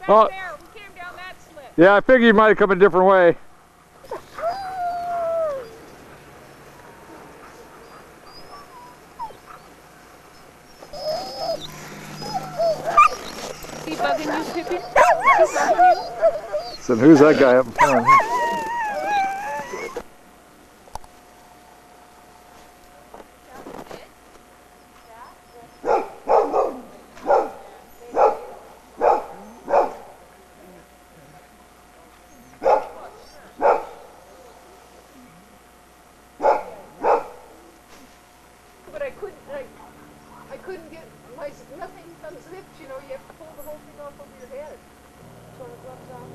Oh. There. We came down that slip. Yeah, I figured you might have come a different way. Is he bugging you, Pippin? Is he bugging you? So who's that guy up in front? I couldn't get nothing unzipped, you know, you have to pull the whole thing off over your head. So it rubs off.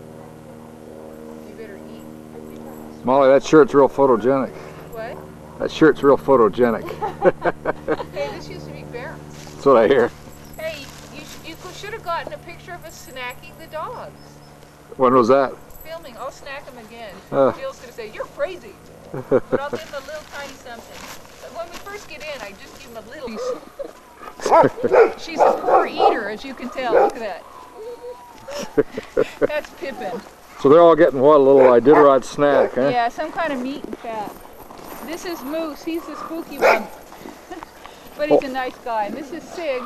You better eat. Molly, that shirt's real photogenic. What? That shirt's real photogenic. Hey, this used to be Barron's. That's what I hear. Hey, you should have gotten a picture of us snacking the dogs. When was that? Filming. I'll snack them again. Uh. Jill's going to say, you're crazy. But I'll give them a little tiny something. But when we first get in, I just give them a little. She's a poor eater, as you can tell. Look at that. That's Pippin. So they're all getting what, a little Iditarod snack, huh? Yeah, some kind of meat and fat. This is Moose. He's the spooky one. But he's a nice guy. And this is Sig.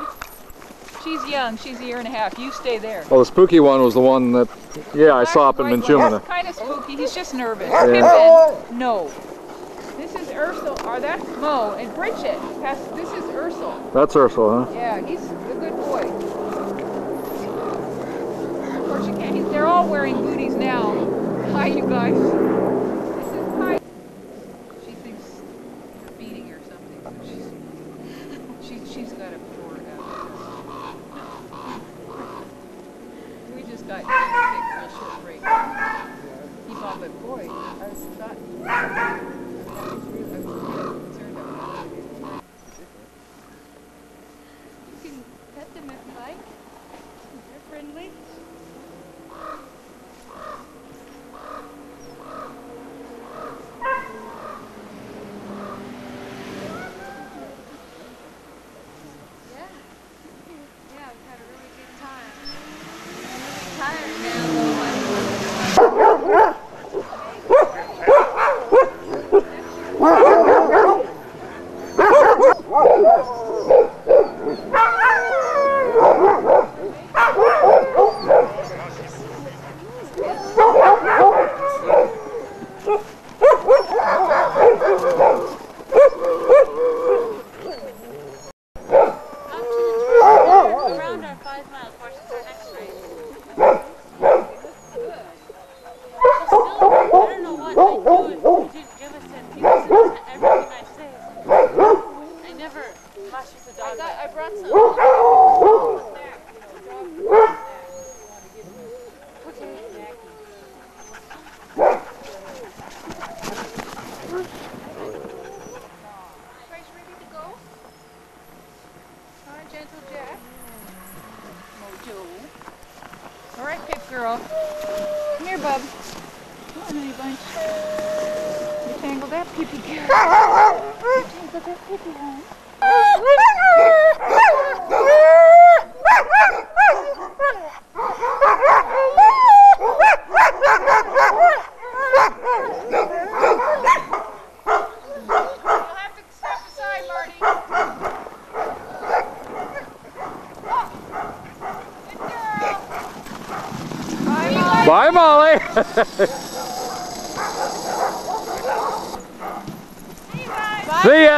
She's young. She's a year and a half. You stay there. Well, the spooky one was the one that, yeah, I saw up in Minchumina. Kind of spooky. He's just nervous. Yeah. Pippin, no. This is Ursel, or that's Mo, and Bridget. This is Ursel. That's Ursula, huh? Yeah, he's a good boy. Of course you can't. They're all wearing booties now. Hi, you guys. This is hi. She thinks you're feeding her something, so she's got to pour it out. We just got to take a real short break. Keep on, but boy, I was really concerned about it. You can pet them if you like. They're friendly. Yeah, we've had a really good time. I'm really tired now. Around our 5 mile course is our next race. Still, I don't know what I do. Did give us that people say everything I say. I never flash with the dog. I brought some. Gentle Jack. Mojo. All right, Pip girl. Come here, bub. Come on, honey bunch. You tangled that pippy girl. You tangled that pippy, hon. You'll have to step aside, Marty. Bye, Molly! See you guys. See ya!